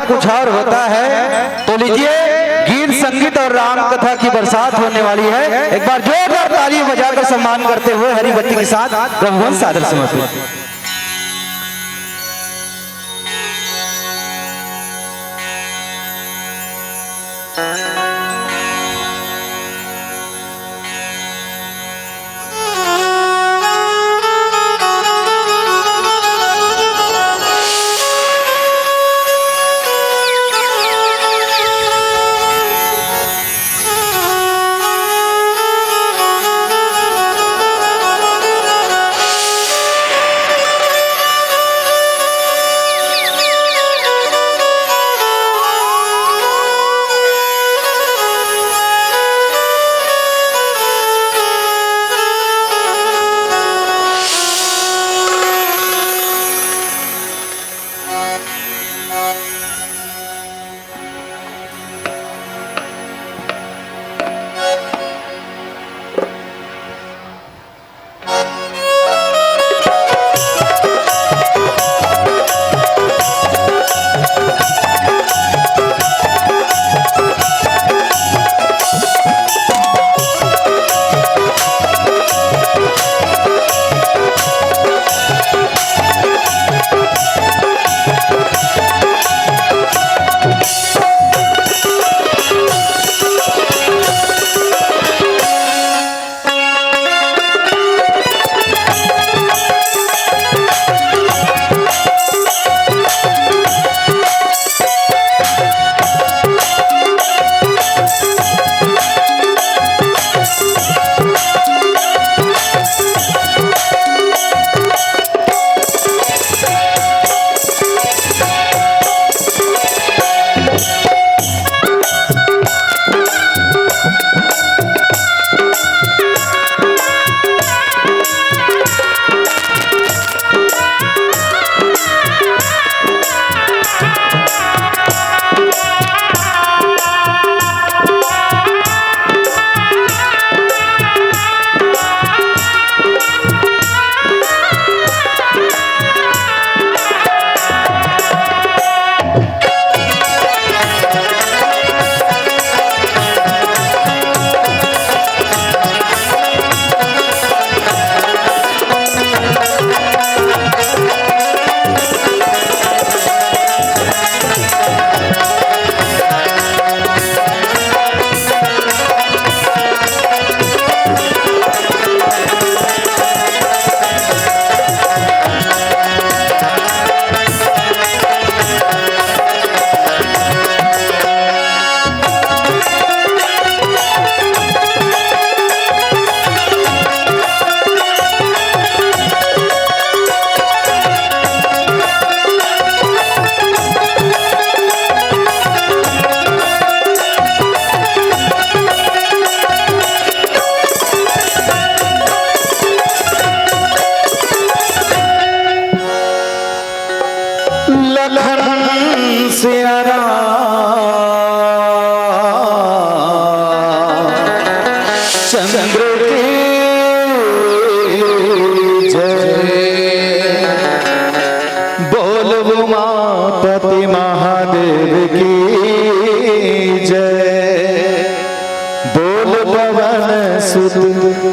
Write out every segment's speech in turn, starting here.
कुछ और होता है। तो लीजिए गीत संगीत और राम कथा की बरसात होने वाली है। एक बार जोरदार ताली बजाकर सम्मान करते हुए हरि भक्ति के साथ रघुवंश सादर समर्पित।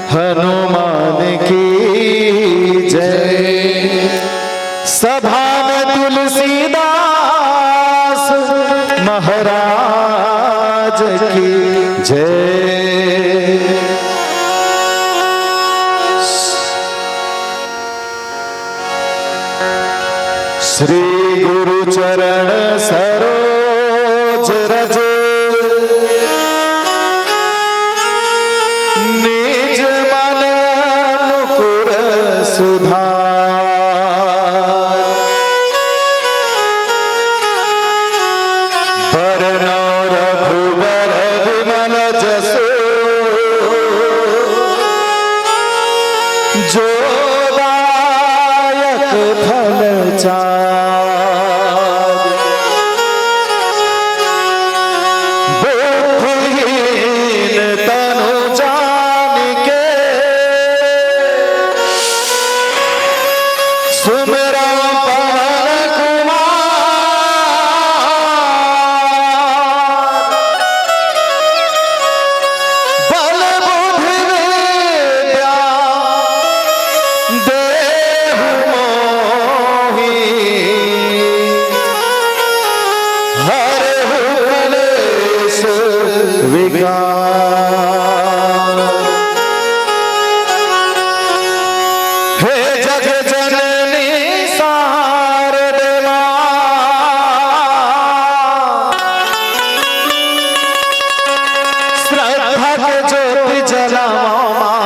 हनुमान की जय। सभा में तुलसीदास महाराज की जय। श्री गुरु चरण सरोज रज निज मन मुकुर सुधार। बरनौ रघुबर विमल जसु जो दायक फल चार। निर्विकार। हे जग जननी शारदे मां, श्रद्धा के ज्योति जलाओ मां,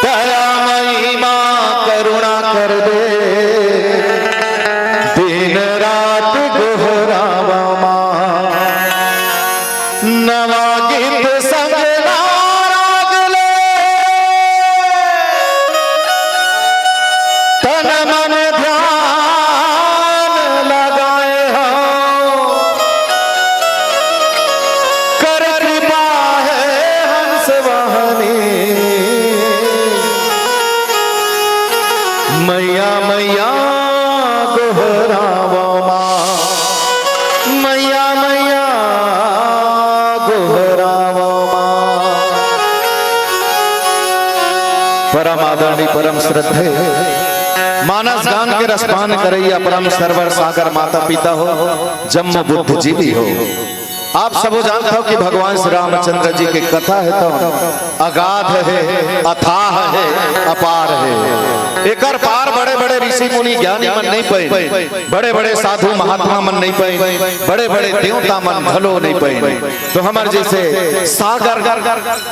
दयामयी मां करुणा कर दे, दिन रात गोहरावा मां। नवा गीत संग राग ले, तन मन ध्यान लगाए हो, कर कृपा है हंस वाहनी। मैया मैया गोहरावा मां, मैया मैया गोहरावा मां। परम आदरणीय परम श्रद्धे मानस गान के रसपान करैया परम सरवर सागर माता पिता हो, जन्म बुद्ध जीवी हो। आप सब जानते हो कि भगवान श्री रामचंद्र जी की कथा है तो अगाध है, अथाह है, अपार है। एकर पार बड़े बड़े ऋषि मुनि ज्ञानी मन नहीं पाए, बड़े बड़े साधु महात्मा मन नहीं पाए, बड़े बड़े देवता मन भलो नहीं पाए। तो हमार जैसे सागर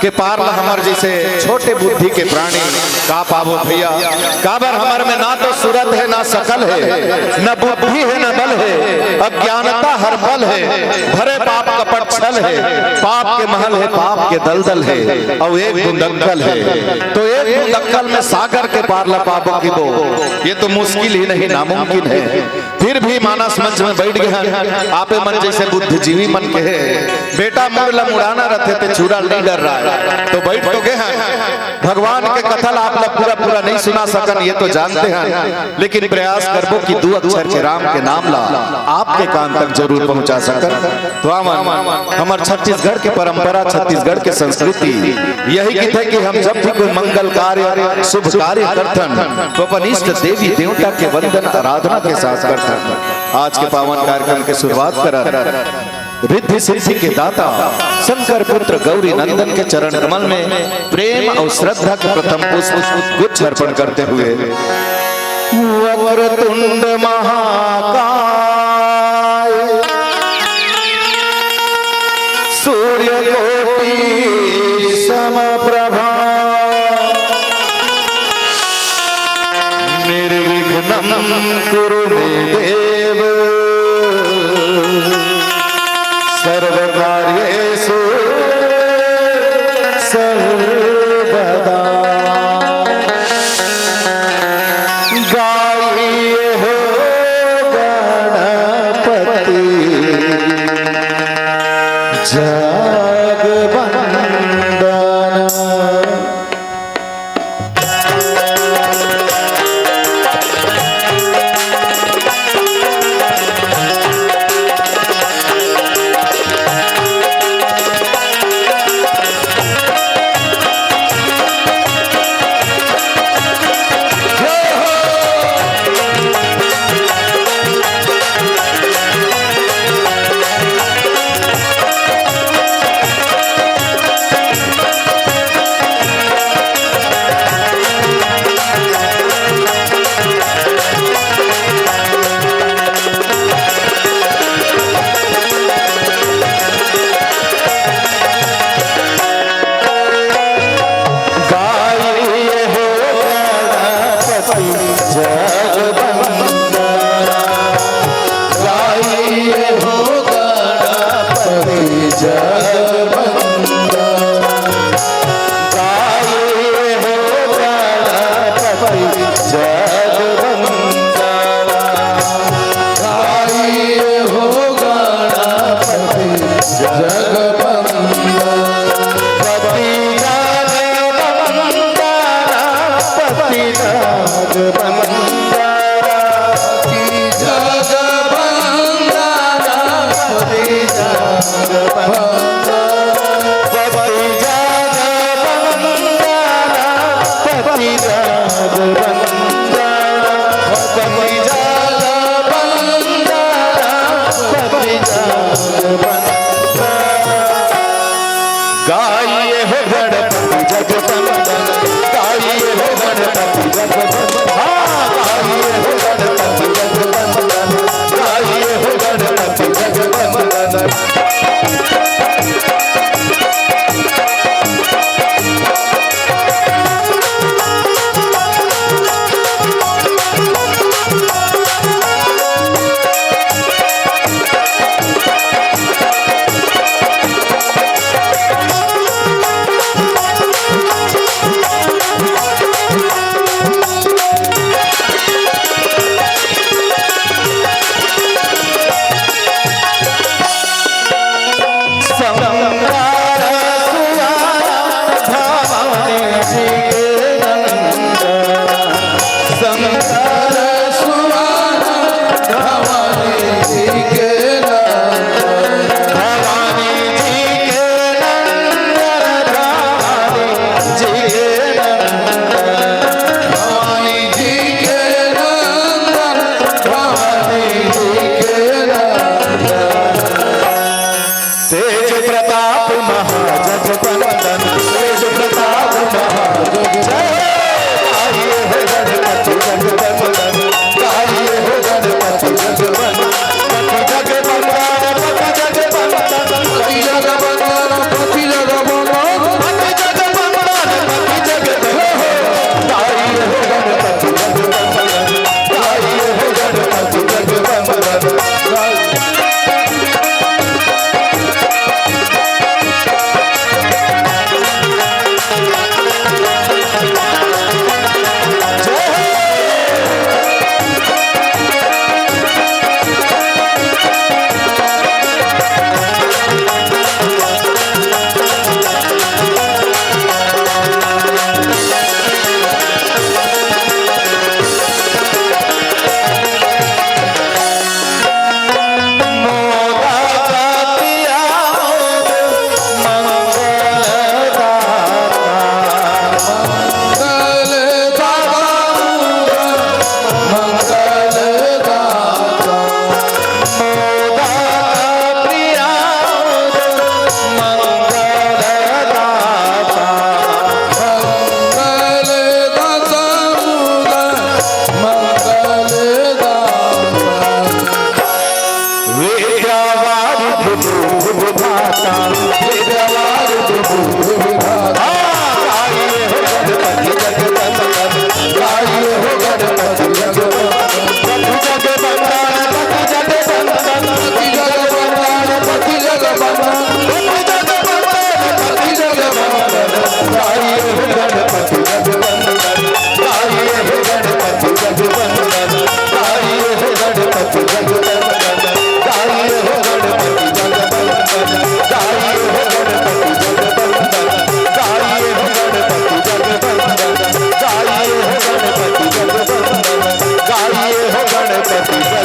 के पार ला हमार जैसे छोटे बुद्धि के प्राणी का पावो भैया। काबर हमार में ना तो सूरत है ना शकल है, न बुद्धि है न बल है, अज्ञानता हर बल है, भरे पाप कपट छल है, पाप के महल है, पाप के दलदल है, और एक बुंदक्कल है। तो एक बुंदक्कल में सागर के पार ला पाबो की वो, ये तो मुश्किल ही नहीं नामुमकिन है। फिर भी मानस मंच में बैठ गए आपे मन जैसे बुद्धिजीवी मन के है, बेटा मुरला मुड़ाना रहते थे चूड़ा नहीं डर रहा है, तो बैठ तो गए हैं। भगवान के कथा आप पूरा पूरा नहीं सुना सकन, ये तो जानते हैं, लेकिन प्रयास करबो कि 2 अक्षर के राम के नाम ला आपके कान तक जरूर पहुंचा सकन। तो हमारे छत्तीसगढ़ की परंपरा, छत्तीसगढ़ की संस्कृति यही कहते हैं कि हम जब भी कोई मंगल कार्य शुभ कार्य करतन तो अपन इष्ट देवी देवता के वंदन आराधना के साथ करतन। आज के पावन कार्यक्रम की शुरुआत कर रिद्धि सिद्धि के दाता शंकर पुत्र गौरी नंदन के चरण कमल में प्रेम और श्रद्धा के प्रथम पुष्प गुच्छ अर्पण करते हुए वक्रतुंड महाकाय सूर्यकोटि समप्रभा निर्विघ्नं कुरु मे देव सर्वकार्येषु सर्वदा। गाइए हो गणपति जगवंदना।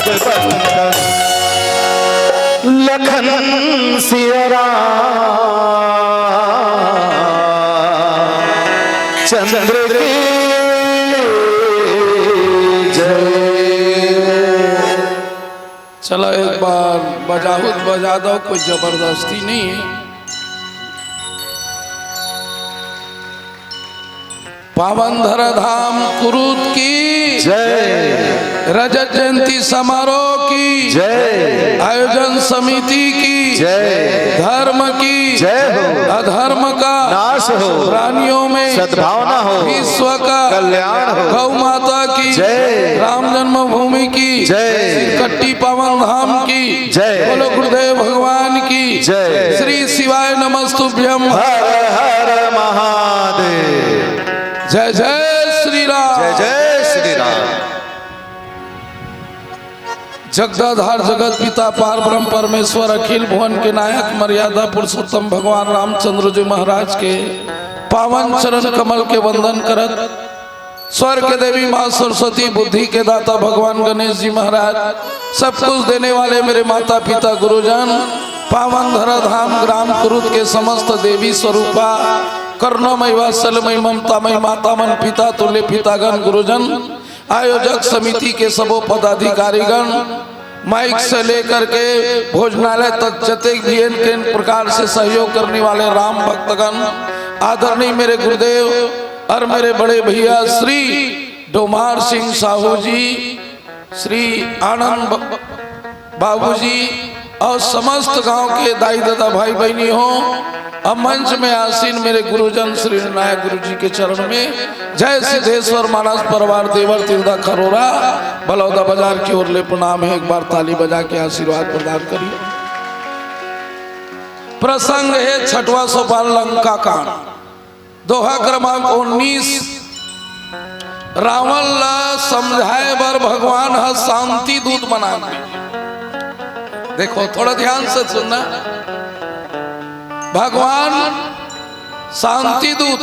रघुबंधन लखन सिया राम चंद्र की जय। चलो एक बार बजा दो, कोई जबरदस्ती नहीं है। पावन धरा धाम कुरुद की जय। रजत जयंती समारोह की जय। आयोजन समिति की जय। धर्म की जय हो। अधर्म का नाश हो। प्राणियों में सद्भावना हो। विश्व का कल्याण हो। गौ माता की जय। राम जन्मभूमि की जय। कट्टी पावन धाम की जय। बोलो गुरुदेव भगवान की जय। श्री शिवाय नमस्तुभ्यम। हर हर महादेव। जय जय श्री राम। जय जय श्री राम। जगदाधार जगत पिता पार ब्रह्म परमेश्वर अखिल भुवन के नायक मर्यादा पुरुषोत्तम भगवान रामचंद्र जी महाराज के पावन चरण कमल के वंदन करत, स्वर्ग के देवी माँ सरस्वती बुद्धि के दाता भगवान गणेश जी महाराज, सब कुछ देने वाले मेरे माता पिता गुरुजन, पावन धरा धाम ग्राम कुरुद के समस्त देवी स्वरूपा करुणामय वात्सल्यमय ममतामय माता मन पिता तुल्य पितागण गुरुजन, आयोजक समिति के सबों पदाधिकारीगण, माइक से लेकर के भोजनालय तक जतेक भी इन प्रकार से सहयोग करने वाले राम भक्तगण, आदरणीय मेरे गुरुदेव और मेरे बड़े भैया श्री डोमार सिंह साहू जी, श्री आनंद बाबू जी और समस्त गांव के दाई दादा भाई बहनी हो, अब मंच में आसीन मेरे गुरुजन श्री नायक गुरु जी के चरण में जय सिद्धेश्वर मानस परिवार देवर तिलदा खरोरा बलौदा बाजार की ओर ले प्रणाम है। एक बार ताली बजा के आशीर्वाद प्रदान करिए। प्रसंग है छठवां सोपान लंका कांड, दोहा क्रमांक 19। रावण ला समझाए बर भगवान है शांति दूत बना। देखो थोड़ा ध्यान से सुनना, भगवान शांति दूत,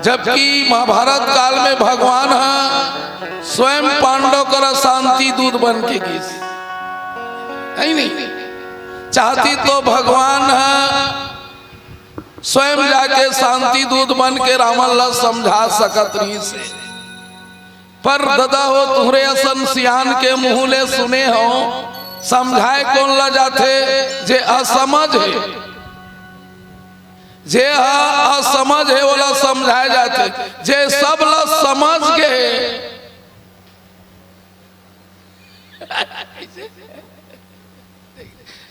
जबकि महाभारत काल में भगवान है स्वयं पांडव कर शांति दूत बन के गीस नहीं चाहती तो भगवान है स्वयं जाके शांति दूत बन के रावण ला समझा सकत नहीं से, पर ददा हो तुहरे असन सियान के मुंह ले सुने हो, समझाए कौन ला जाते जे असमझ है, जे असमझ है वाला समझाए जाते, जे सब ला समझ गए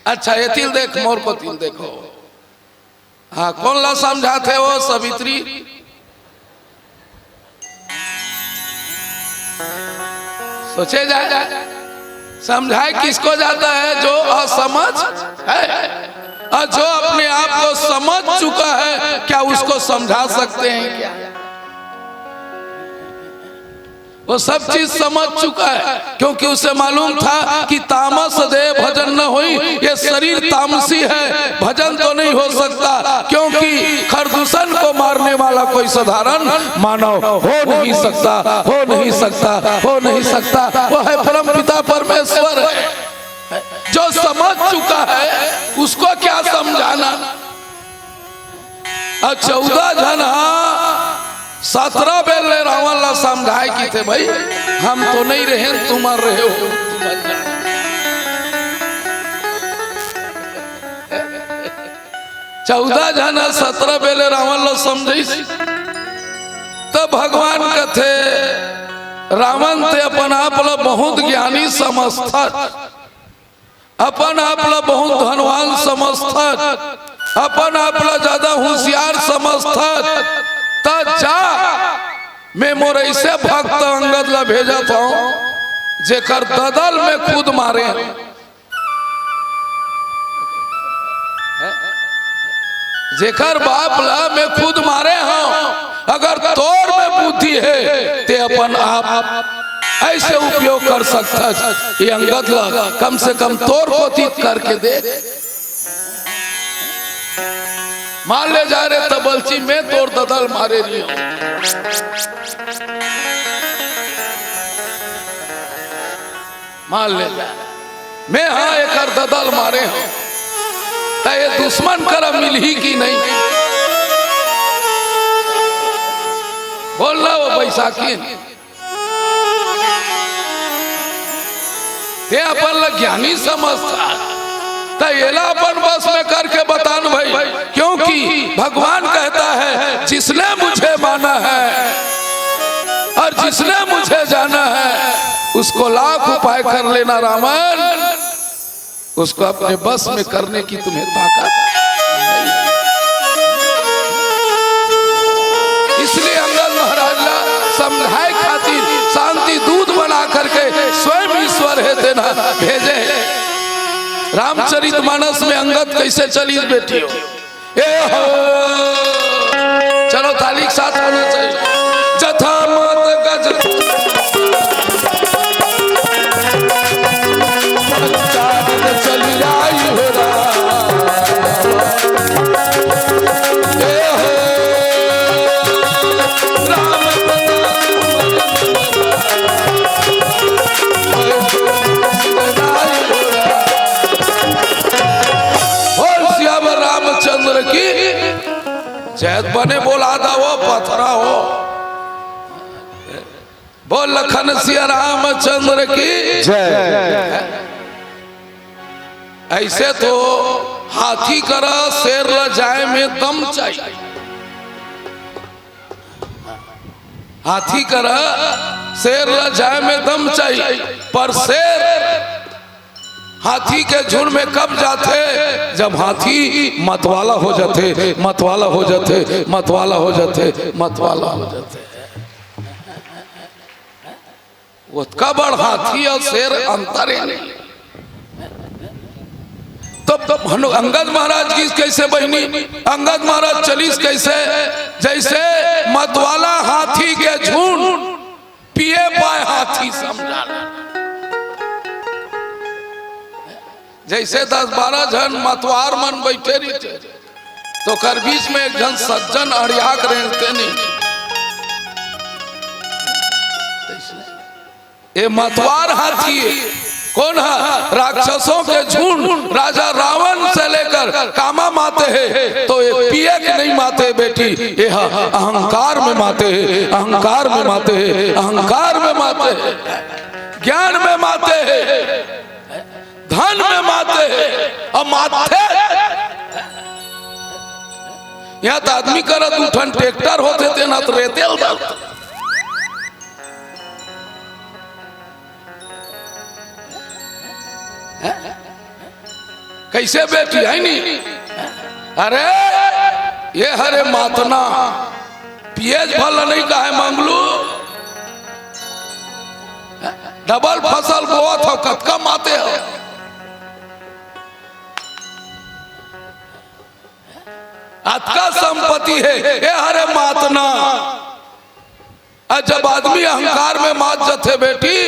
अच्छा ये तिल देख मोर को तिल देखो, हाँ कौन ला समझाते वो सवित्री, सोचे जाए समझाए किसको जाता है, जो असमझ है, और जो अपने आप को समझ चुका है क्या उसको समझा सकते हैं क्या? वो सब चीज समझ चुका है, क्योंकि उसे मालूम था कि तामस दे भजन न होई, ये शरीर तामसी है, भजन तो नहीं हो सकता, क्योंकि खरदूषण को मारने वाला कोई साधारण मानव हो नहीं सकता, हो नहीं सकता, हो नहीं सकता। वो है परम पिता परमेश्वर है, जो समझ चुका है उसको क्या समझाना। 14 जन 17 बेल रावण ला समझाए की थे, भाई हम तो नहीं रहे तुम मर रहे हो, 14 जन 17 बेल रावण ला समझे। तो भगवान कथे रावण ते अपन आप ला बहुत ज्ञानी समझता, अपन आप ला बहुत धनवान समझता, अपन आप ला ज्यादा होशियार समझता, जा मैं मोर ऐसे भक्त अंगद ला भेजा था जेकर ददल में खुद मारे, जेकर बाप ला मैं खुद मारे हूं, अगर तोर में बुद्धि है ते अपन आप ऐसे उपयोग कर सकता, ये अंगद ला कम से कम तोर को तीत करके दे, मान ले जा रहे तो बल्ची मैं तोड़ ददल मारे रही हूं। मान ले मैं हाँ एक ददल मारे हाँ तो ये दुश्मन कर मिल ही की नहीं बोलना वो बैसाखी ते अपन ज्ञानी समझता तो एला अपन बस में करके बतान भाई क्योंकि भगवान कहता है जिसने मुझे माना है और जिसने मुझे जाना है उसको लाख उपाय कर लेना रावण उसको अपने बस में करने की तुम्हें ताकत नहीं। इसलिए अंगद महाराज समझाए खातिर शांति दूत बना करके स्वयं ईश्वर है देना भेजे। रामचरितमानस में अंगद कैसे चली बेटी हो चलो ताली के साथ होना चाहिए। जथा मत गज चली आई हो रामचंद्र की जैद बने बोला था वो पथरा हो बोल लखन सिया रामचंद्र की जय। ऐसे तो हाथी करा शेर ल जाए में दम चाहिए। हाथी करा शेर ल जाए में दम चाहिए पर शेर हाथी के झुंड में कब जाते जब हाथी मतवाला हो जाते मतवाला हो जाते मतवाला हो जाते मतवाला हो जाते। वो कबड़ हाथी और शेर अंतर है नहीं। तब अंगद महाराज की कैसे बहनी अंगद महाराज चलीस कैसे जैसे मतवाला हाथी के झुंड पिए पाए हाथी समझा जैसे 10-12 जन मतवार मन बैठे रही थे तो कर बीच में एक जन सज्जन अड़ियाक रहते नहीं। ये मतवार हाथी कौन है राक्षसों के झुंड राजा रावण से लेकर कामा माते हैं तो ये पिए के नहीं माते बेटी ये अहंकार में माते हैं अहंकार में माते हैं अहंकार में माते हैं ज्ञान में माते हैं धन में माते हैं और माथे यहाँ तो आदमी करत उठन ट्रैक्टर होते थे ना तो रेते कैसे बेटी है नहीं। अरे ये हरे मातना पियज फल नहीं कहे मंगलू डबल फसल बोआ था कतका माते हो अतका संपत्ति है ये हरे मातना। जब आदमी अहंकार में मात जाते बेटी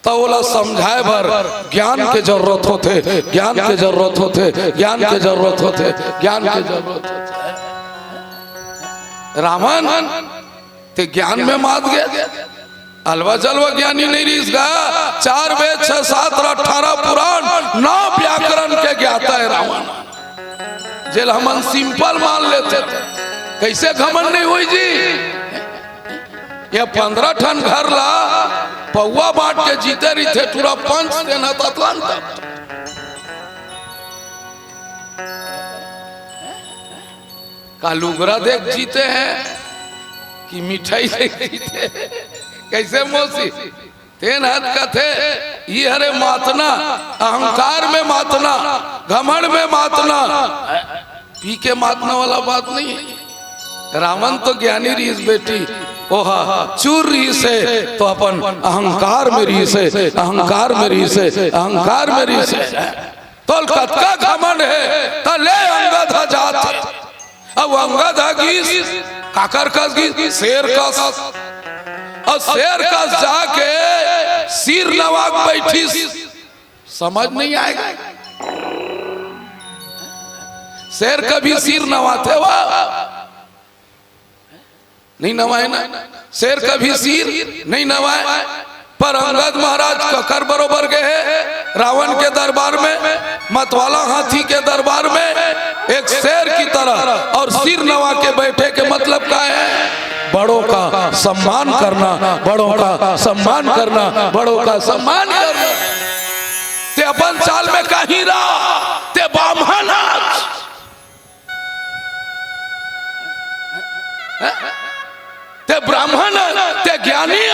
तो बोला समझाए भर ज्ञान के जरूरत होते ज्ञान के जरूरत होते ज्ञान के जरूरत होते ज्ञान के जरूरत होते। रावण ते ज्ञान में मात गया अलवा जलवा ज्ञानी नहीं रही इसका 4 वेद 6 7 18 पुराण 9 व्याकरण के ज्ञाता है रावण जेल हम सिंपल मान लेते थे कैसे घमंड नहीं हुई जी। ये 15 टन घर ला पौवा बांट के जीते रही थे पूरा पंच देना था कालूगरा देख जीते हैं कि मिठाई देख जीते कैसे मौसी तेन हद का थे ये हरे मातना अहंकार में मातना घमंड में मातना पी के मातना वाला बात नहीं है। रावण तो ज्ञानी रीस बेटी ओहा चूर रही से तो अपन अहंकार में रही से अहंकार में रही से अहंकार में रही से तो कतका घमंड है तो ले अंगद जात अब अंगद गीस काकर कस गीस शेर कस और शेर कस जाके सिर नवाक बैठी समझ नहीं आएगा। शेर कभी सिर नवाते वाह नहीं नवाए ना शेर कभी सिर नहीं नवाए पर अंगद महाराज ककर बरोबर गए रावण के दरबार में, मतवाला हाथी के दरबार में एक शेर की तरह, और सिर नवा के बैठे के मतलब क्या है? बड़ों का सम्मान करना, बड़ों का सम्मान करना, बड़ों का सम्मान करना। ते अपन चाल में कहीं रहा ते ब्राह्मण ते ब्राह्मण ते ज्ञानी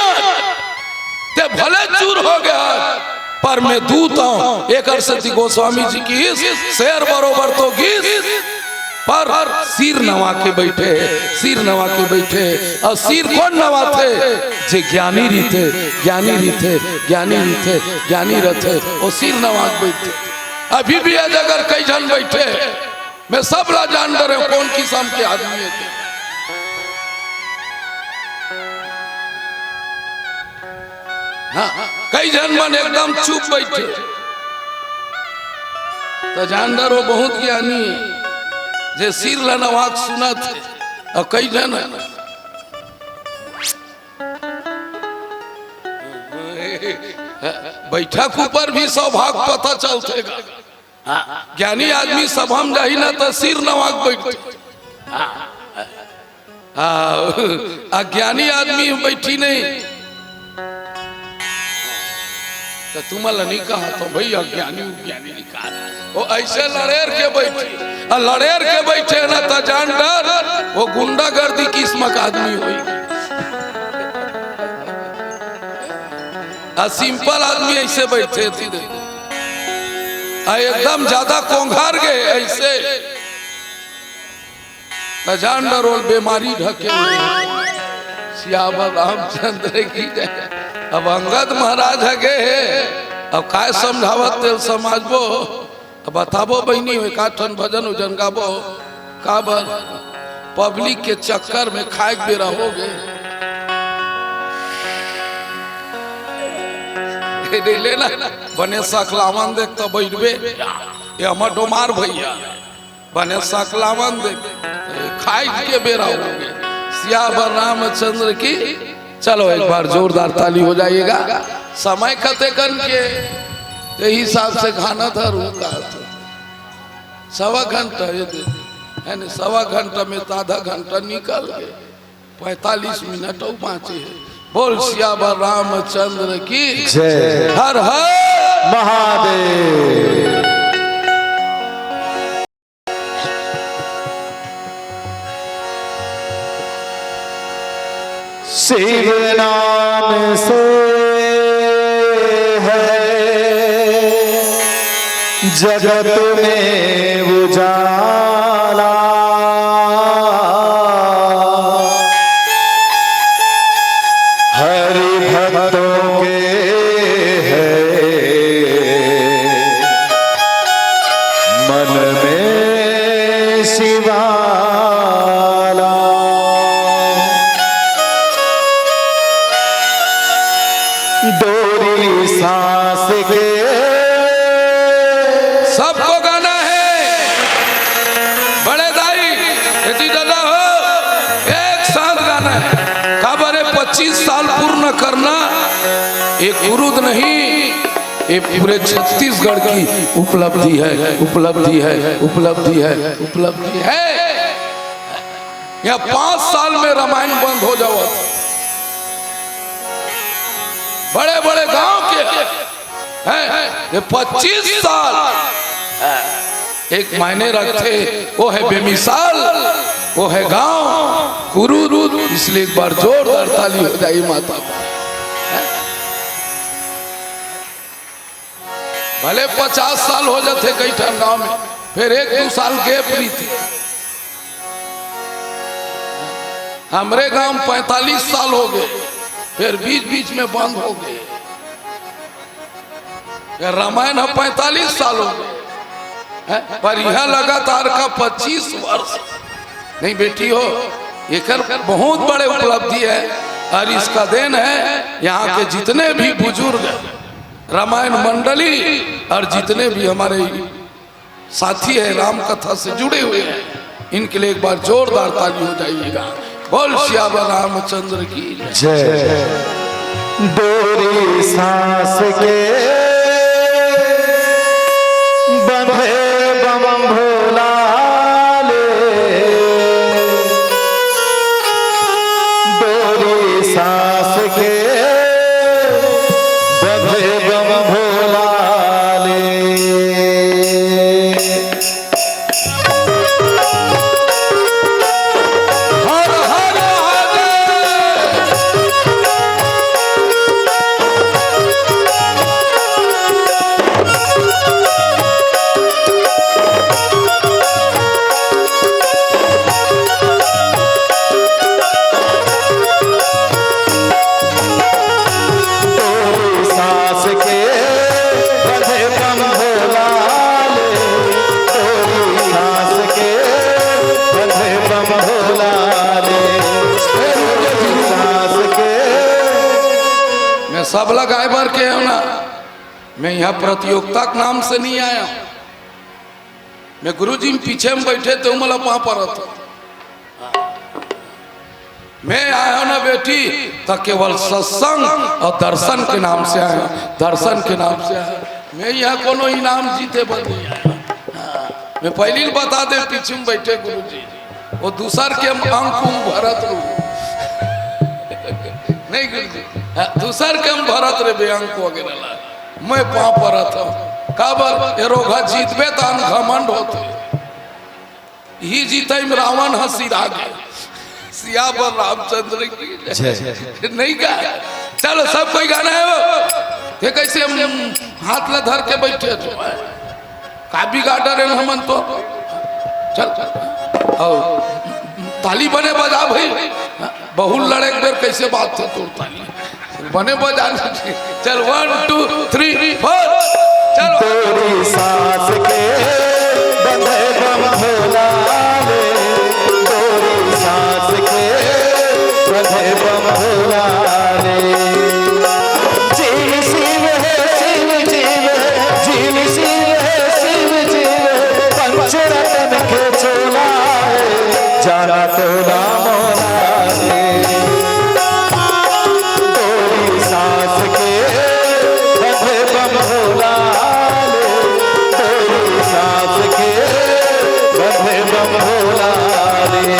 ते भले चूर हो गया, पर मैं दूत हूं। एक सती गोस्वामी जी की शेर बरोबर तो गीत, पर सिर नवा के बैठे, सिर नवा के बैठे। और सिर कौन नवा थे? जे ज्ञानी रीते, ज्ञानी रीते, ज्ञानी रीते, ज्ञानी रथे, वो सिर नवा के बैठे। अभी भी आज अगर कई जन बैठे, मैं सब ला जान रहे हूं कौन किस्म के आदमी है। हाँ, कई जन मन एकदम चुप बैठे तो जानदार वो बहुत ज्ञानी जे सिर लनवाक सुना थे। और कई जन बैठक ऊपर भी सौभाग्य पता चलते। ज्ञानी आदमी सब हम जाही ना तो सिर नवाक बैठे, अज्ञानी आदमी बैठी नहीं तो तुम्हारा नहीं कहा तो भाई अज्ञानी ज्ञानी नहीं कहा। वो ऐसे लड़ेर के बैठे, और लड़ेर के बैठे ना तो जान डर वो गुंडागर्दी किस्म का आदमी हुई। सिंपल आदमी ऐसे बैठे थी, एकदम ज्यादा कोंघार गए ऐसे तो जान डर वो बीमारी ढके हुए। सियावर रामचंद्र की जय। अब अंगद महाराज है गए, अब काय समझावत तेल समाजबो, अब बताबो बहनी हो काठन भजन उजन गाबो काबर पब्लिक के चक्कर में खाए बेरा हो गए। लेना बने सकलावन देख तो बैठबे, ये हमार डोमार भैया बने सकलावन देख खाए के बेरा हो गए। सियावर रामचंद्र की। चलो एक बार जोरदार ताली हो जाइएगा। समय कते कर के हिसाब से खाना था रूका था 1.25 घंटा, है ना? 1.25 घंटा में तो आधा घंटा निकल गए, 45 मिनट और बाँचे। बोल सियावर रामचंद्र की जय। हर हर महादेव। शिव नाम से है जगत में उजाला, हरि भक्तों के है मन में शिवा। डोरी सांस के सबको गाना है। बड़े दाई यदि दादा हो एक साथ गाना है। काबरे 25 साल पूर्ण करना एक उरुद नहीं, ये पूरे छत्तीसगढ़ की उपलब्धि है, उपलब्धि है, उपलब्धि है, उपलब्धि है। यहाँ 5 साल में रामायण बंद हो जाओ। बड़े बड़े गांव के हैं ये 25 साल एक मायने रखते। वो है बेमिसाल, वो है गांव कुरूद। इसलिए एक बार जोरदार ताली हो जाए माता। भले 50 साल हो जाते कई ठन गांव में, फिर 1-2 साल गैप भी थे। हमारे गांव 45 साल हो गए, फिर बीच बीच में बंद हो गए। रामायण 45 साल हो गए, पर यह लगातार का 25 वर्ष नहीं बेटी हो। एक बहुत बड़े उपलब्धि है और इसका देन है यहाँ के जितने भी बुजुर्ग रामायण मंडली और जितने भी हमारे साथी है राम कथा से जुड़े हुए हैं, इनके लिए एक बार जोरदार ताली हो जाइएगा। बोल सियावर रामचंद्र की जय। डोरी सांस के बंधे बम भोला ले, डोरी सांस के बंधे बम भोला ले। हर हर डोरी सांस के बंधे बम भोला ले, डोरी सांस के बंधे बम भोला ले, डोरी सांस के। मैं सब लगाए भर के हूं ना, मैं यहाँ प्रतियोगिता के नाम से नहीं आया। मैं गुरुजी में पीछे में बैठे थे मला वहां पर था। मैं आया ना बेटी तो केवल सत्संग और दर्शन के नाम से आया, दर्शन के नाम से आया। मैं यहाँ कोनो इनाम जीते बन नहीं आया। मैं पहले ही बता दे, पीछे में बैठे गुरुजी वो दूसर के अंक भरत रू नहीं गुरुजी, दूसर के हम भरत रे बेअंक वगैरह ला, मैं पाँव पर था काबर एरोगा जीतबे तो घमंड होते ही जीते में रावण हंसी रागे सियावर रामचंद्र की नहीं गा। चलो सब कोई गाना है वो ये कैसे हम हाथ ला धर के बैठे तो काबी गार्डर है हमन तो चल आओ ताली बने बजा भाई बहुल लड़े बेर कैसे बात थे तोड़ ताली बने बजा चल 1 2 3 4 चलो। डोरी सांस के बंधे बम भोला ले, डोरी सांस के बंधे बम भोला ले। जीव शिव है शिव जीव है, जीव शिव है शिव जीव है, पंचरत्न के चोला है जाना तोला मोला ले। डोरी सांस के बंधे बम भोला ले, डोरी सांस के बंधे बम भोला ले।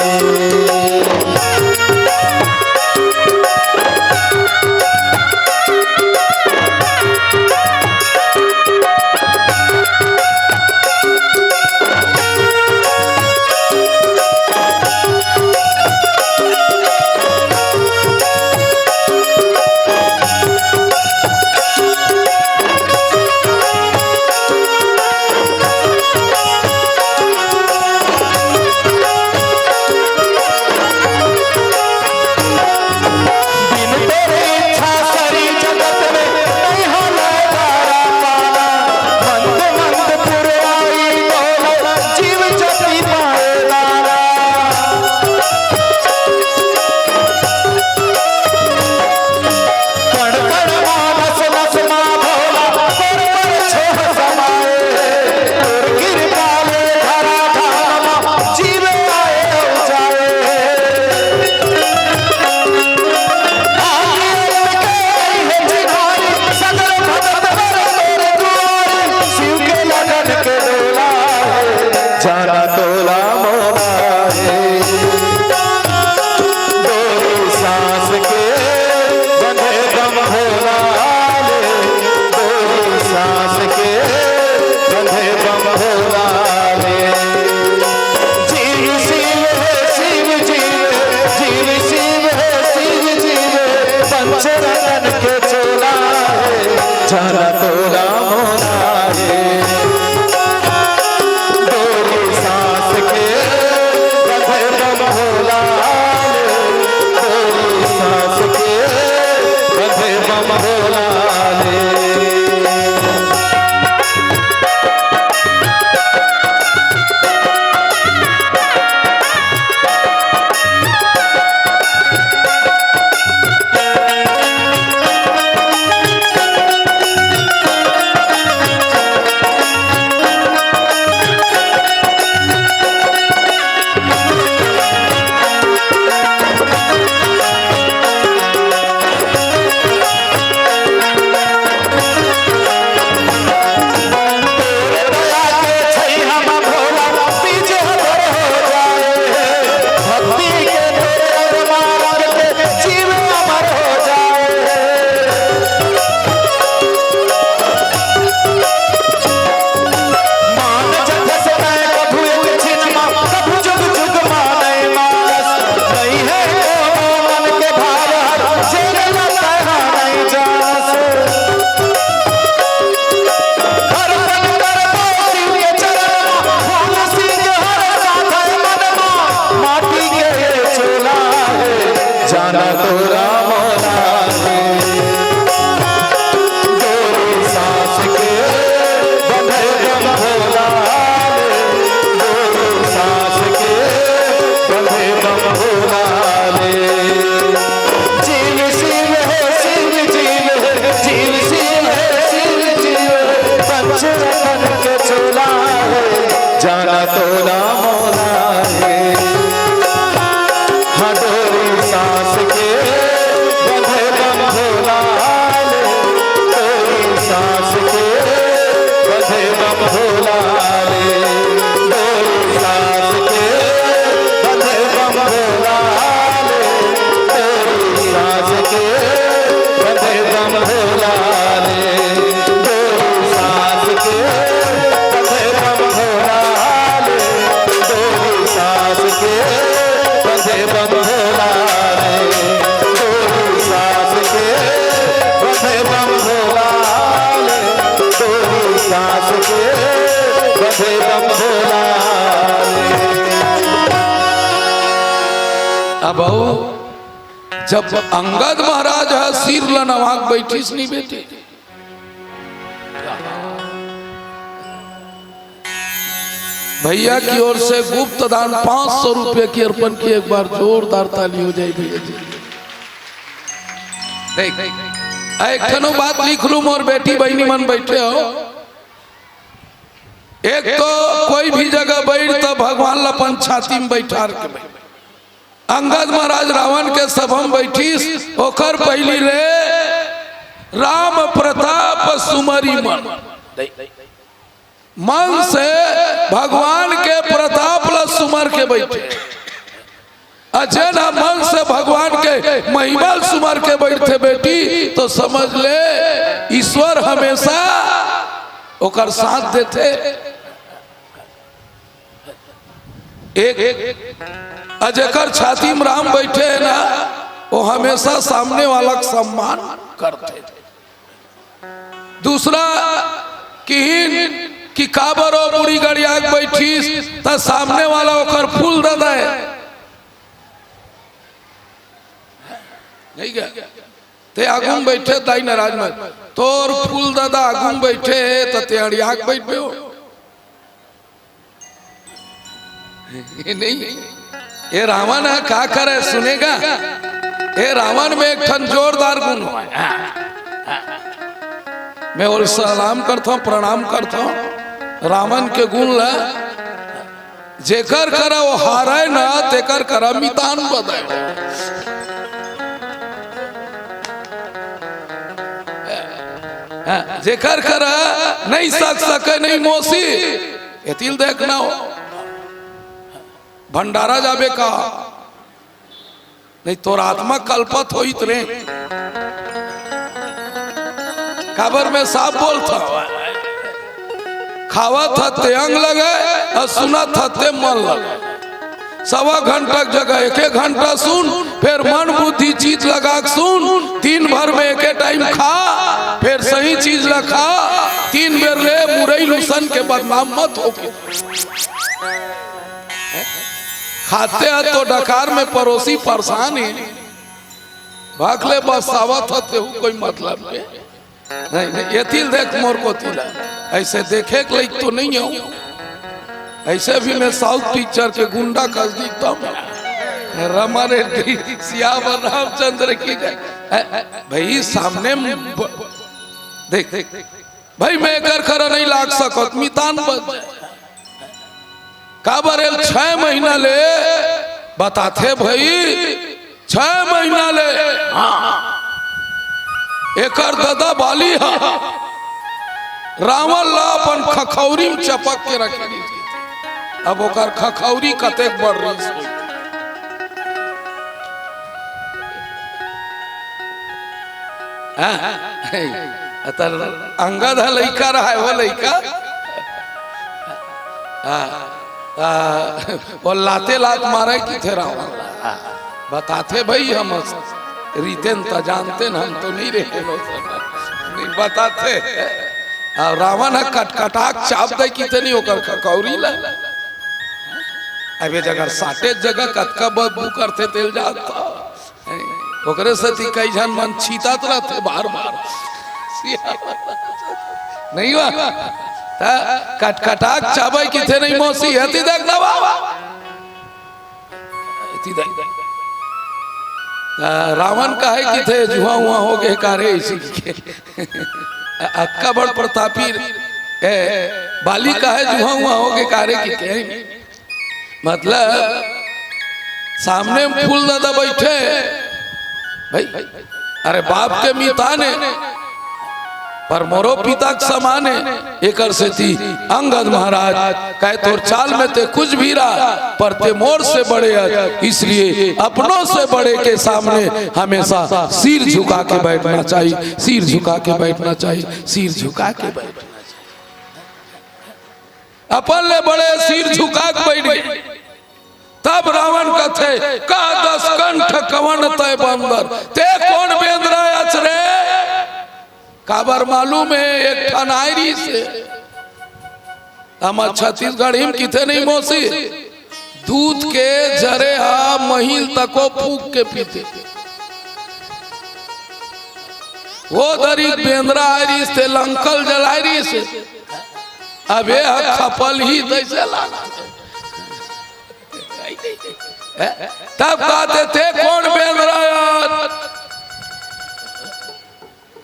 जाना तोला मोरा रे, डोरी सांस के बंधे बम भोला ले, डोरी सांस के बंधे बम भोला ले। कुछ अपन के चोला है, जाना तो ना मोला है। हाँ डोरी सांस के बंधे बम भोला ले, डोरी सांस के बंधे बम भोला ले, डोरी सांस के बंधे बम भोला ले, डोरी सांस के बंधे बम भोला ले, डोरी सांस के बंधे बम भोला ले, डोरी सांस के बंधे बम भोला ले, डोरी सांस के बंधे बम भोला ले, डोरी सांस के बंधे बम भोला ले। अब जब अंगद महाराज है सिर लनवाक बैठीस नहीं बेटी, भैया की ओर से गुप्त दान 500 रुपए की अर्पण की। एक बार जोरदार ताली हो जाए भैया जी। देख एक ठनो बात लिख लूं मोर बेटी बहनी मन बैठे हो। एक तो कोई भी जगह बैठ तो भगवान लपन छाती में बैठा के बैठ। अंगद महाराज रावण के सभा में बैठीस, ओकर पहली रे राम प्रताप सुमरी मन, मन से भगवान के प्रताप ला सुमर के बैठे। अजय ना मन से भगवान के महिमा सुमर के बैठे बेटी, तो समझ ले ईश्वर हमेशा ओकर साथ देते। एक अजयकर छाती में राम बैठे है ना, वो हमेशा सामने वाला का सम्मान करते। दूसरा कि काबर और बुरी गड़िया बैठीस तो सामने वाला ओकर फूल दे दे, नहीं क्या ते आगुम बैठे दाई नाराज में तोर फूल दादा आगुम बैठे तो ते अड़िया बैठे हो। नहीं ये रावण है क्या करे सुनेगा। ये रावण में एक ठन जोरदार गुण है। मैं और सलाम करता हूँ प्रणाम करता हूँ रावण के गुण ला। जेकर करा वो हारे ना तेकर करा मितान बदाय। जेकर करा नहीं सके नहीं मोसी एतिल देखना हो। भंडारा जाबे का नहीं तोर आत्मा कल्पत हो रे। खबर में साफ बोलता खावा था ते अंग लगे और सुना था ते मन लगे। 1.25 घंटा जगह 1 घंटा सुन, फिर मन बुद्धि चीज लगा सुन। 3 भर में एक टाइम खा, फिर सही चीज लखा। 3 बेर ले मुरई लुसन के बदनाम मत हो। खाते हैं तो डकार में पड़ोसी परेशान है भागले बस आवत होते हो कोई मतलब के नहीं। ये तिल देख मोर को तिला ऐसे देखे के लायक तो नहीं हूँ। ऐसे भी मैं साउथ पिक्चर के गुंडा कस दिखता हूँ। रमा रेड्डी सियावर रामचंद्र की भाई सामने देख भाई मैं कर खरा नहीं लाग सकत मितान बद काबरेल 6 महीना ले बताते भाई 6 महीना ले एकर दादा बाली हा रावण ला अपन खखौरी में चपक के रखी। अब ओकर खखौरी कतेक बढ़ रही अंगद है लड़का रहा है वो लड़का वो लाते लात मारे की थे रावण बताते भाई हम रीतेन तो जानते न हम तो नहीं रहे नहीं बताते। और रावण है कटकटाक चाप दे की नहीं होकर खखौरी ला। अबे जगह साटे जगह कटका बदबू करते तेल जाता ओकरे सती कई जन मन छीतात रहते बार बार नहीं हुआ कटकटाक चाबे की थे नहीं मौसी हती देख ना बाबा रावण का है कि थे जुआ हुआ हो गए कारे इसी के अक्का बड़ प्रतापी बाली का है जुहा हुआ हो के कारे की कहीं मतलब सामने में फूल दादा बैठे भाई अरे बाप के मिताने पर मोरो पिता के समाने एकर से थी अंगद महाराज कहे तोर चाल में ते कुछ भी रहा पर ते मोर से बड़े है, इसलिए अपनों से बड़े के सामने हमेशा सिर झुका के बैठना चाहिए, सिर झुका के बैठना चाहिए, सिर झुका के बैठना चाहिए। अपन ले बड़े सिर झुका के बैठ गए। तब रावण कथे का 10 कंठ कवन तय बंदर ते कौन बेंद्रा अचरे काबर मालूम है एक ठनायरी से हमार छत्तीसगढ़ हिम किथे नहीं मौसी दूध के जरे हा महिल तको फूक के पीते वो दरी बेंद्रा आयरी से लंकल जलायरी से अब ये खपल ही जैसे लाना तब कहते थे कौन बेंद्रा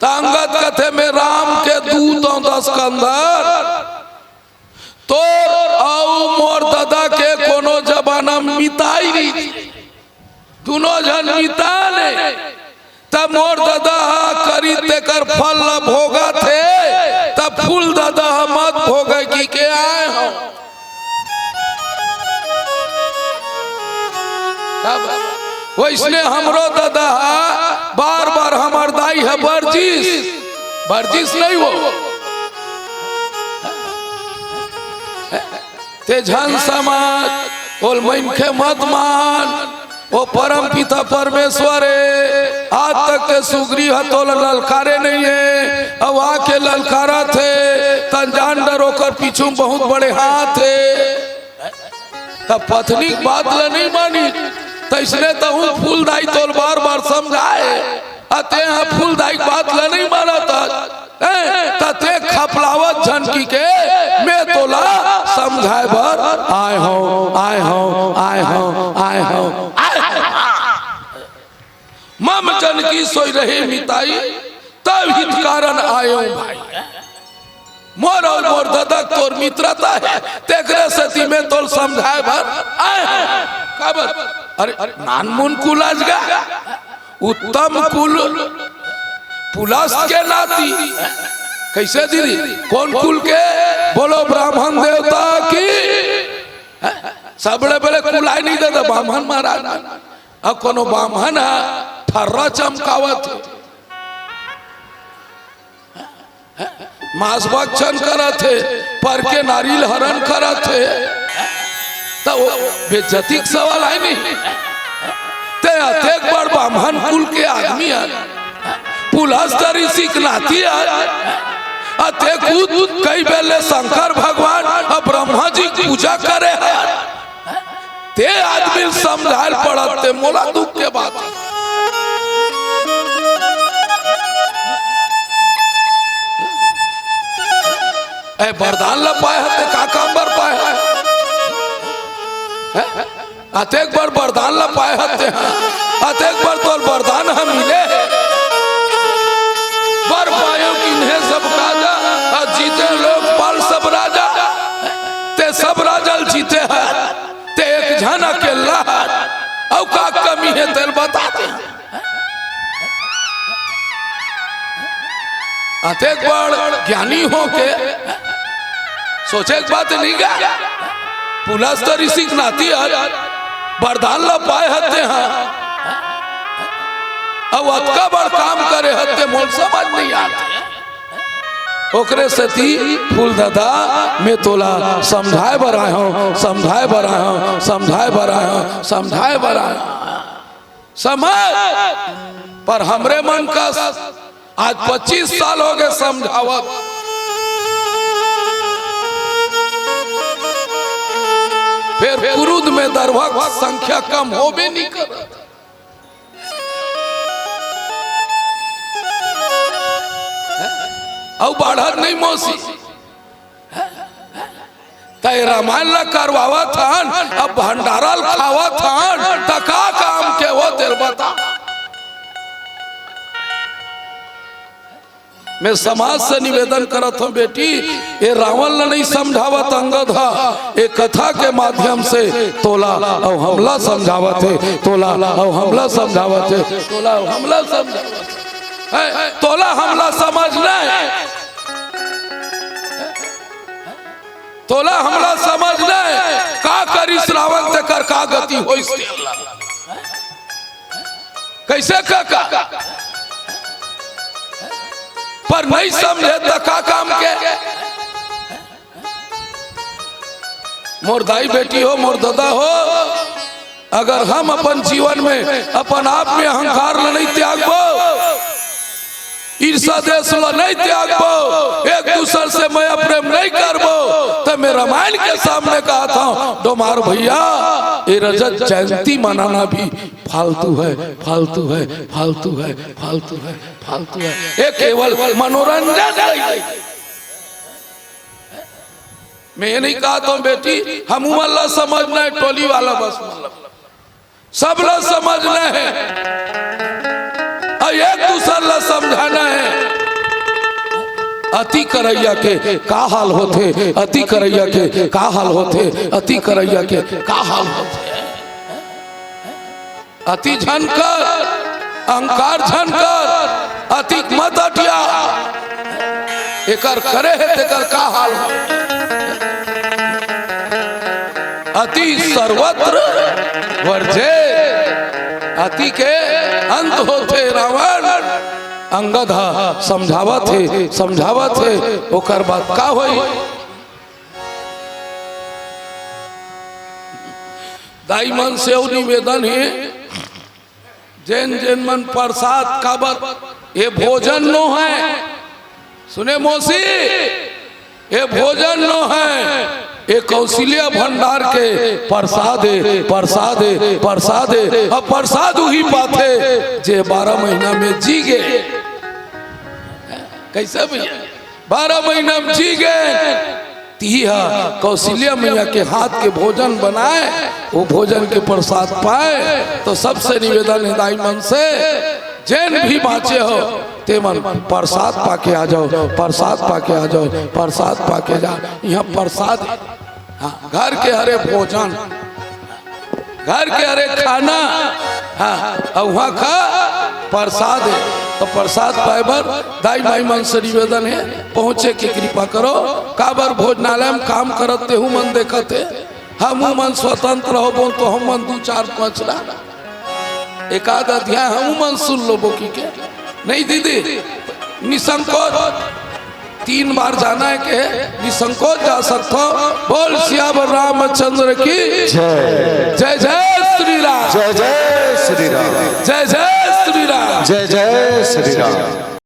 तांगत कथे में राम के दूत 10 कंदर तो आओ मोर दादा के कोनो जबाना मिताई नहीं दोनों जन मिता ने तब मोर दादा करी तेकर फल न भोगा थे तब फूल दादा मत भोगे की के आए हो वैसने हमरो दादा बार बार हमार दाई है बर्जिस नहीं हो ते झन समाज बोल मनखे मत मान वो परम पिता परमेश्वर है आज तक के सुग्री तो ललकारे नहीं है अब आके ललकारा थे तंजान डर होकर पीछू बहुत बड़े हाथ है तब पत्नी बात ल नहीं मानी तो इसने तो हूँ फूलदाई तोल बार बार समझाए अते यहाँ फूलदाई बात ल नहीं माना था ते खपलावत झनकी के मैं तोला समझाए बर आए हो मम जनकी सोई रहे मिताई तब हित कारण आयो भाई मोर और मोर दादा तोर मित्रता है तेकरे सती में तोल समझाए बर आए काबर अरे नानमुन कुलाज गा उत्तम कुल पुलस्त के नाती कैसे दीदी कौन कुल के बोलो ब्राह्मण देवता की सबड़े बड़े कुलाई नहीं देता ब्राह्मण महाराज अब कोनो ब्राह्मण ठर्रा चमकावत मांस भक्षण करत थे पर के नारियल हरण करत थे तो बेइज्जती का सवाल है नहीं ते अतेक बड़ ब्राह्मण कुल के आदमी है पुलस्तरी सिकनाती है अते खुद कई बेले शंकर भगवान और ब्रह्मा जी पूजा करे है ते आदमी समझाल पड़ते मोला दुख के बात ए वरदान ला पाए है का काम बर पाए है अतेक बार वरदान ला पाए हते अतेक बार तो वरदान हम मिले बर पायो किन्हें सब राजा और जीते लोग पाल सब राजा ते सब राजा जीते हैं ते एक झन अकेला और का कमी है तेल बताते अतेक बार ज्ञानी हो के सोचे बात नहीं गा पुलस्तरी सिकनाती है वरदान ला पाए हते हैं अब अतका बड़ काम करे हते मोल समझ नहीं आते ओकरे सती फूल दादा मैं तोला समझाए बर आया हूँ समझाए बर आया हूँ समझाए बर आया हूँ समझाए बर आया समझ पर हमरे मन का आज 25 साल हो गए समझावत फिर क्रुद्ध में दरभक संख्या कम हो भी नहीं कर और बढ़त नहीं मौसी तय रामायण ला करवावा थान अब भंडारा खावा थान तका काम के वो तेल बता मैं समाज से निवेदन करत हूँ बेटी, ये रावण ने नहीं समझावत अंगद हा, ये कथा के माध्यम से तोला और हमला समझावत है, तोला और हमला समझावत है, तोला और हमला समझावत है। तोला हमला समझना है, तोला हमला समझना है। का करी रावण ते कर का गति हो, कैसे का पर नहीं समझे तो का काम के। मोर दाई बेटी हो, मोर दादा हो, अगर हम अपन जीवन में अपन आप में अहंकार नहीं त्यागबो, ईर्षा देश नहीं त्यागबो, एक दूसरे से मैं प्रेम नहीं करबो, तो मैं रामायण के सामने कहा था डोमार भैया ये रजत जयंती मनाना भी फालतू है, फालतू है, फालतू है, फालतू है, फालतू है। ये केवल मनोरंजन है। मैं ये नहीं कहा तो बेटी हम वाला समझना है, टोली वाला बस सब लोग समझना है और एक दूसरे ला समझाना है। अति करैया के का हाल होते, अति करैया के का हाल होते, अति करैया के का हाल होते। अति झनकर अहंकार झनकर अति मत अटिया, एकर करे है तेकर का हाल हो। अति सर्वत्र वर्जे, अति के अंत होते। रावण अंगद समझावत है, समझावत है, ओकर बात का होई। दाई मन से निवेदन है, जैन जैन मन प्रसाद काबर ये भोजन नो है। सुने मौसी, ये भोजन नो है, ये कौशल्या भंडार के प्रसाद है, प्रसाद है, प्रसाद है। अब प्रसाद वही पाते जे 12 महीना में जी गए। कैसे भैया 12 महीना में जी गए, तिहा कौशल्या मैया के हाथ के भोजन बनाए, वो भोजन के प्रसाद पाए। तो सबसे निवेदन है दाई मन से, जैन भी बाँचे हो ते मन प्रसाद पाके आ जाओ, प्रसाद पाके आ जाओ, प्रसाद पाके जाओ। यहाँ प्रसाद, हाँ, घर के हरे भोजन, घर के हरे खाना, हाँ, और वहाँ का प्रसाद है। तो प्रसाद पाइबर दाई भाई मन से निवेदन है, पहुँचे की कृपा करो। काबर भोजनालय में काम करते हूँ मन देखते, हम मन स्वतंत्र हो बोल तो हम मन 2 4 5 ला एक आध अध्याय हम मन सुन लो बोकी के नहीं दीदी। निसंकोच 3 बार जाना है के निसंकोच जा सकते हो। बोल सियावर रामचंद्र की जय, जय जय श्री राम, जय जय श्री राम, जय जय श्री राम, जय जय श्री राम।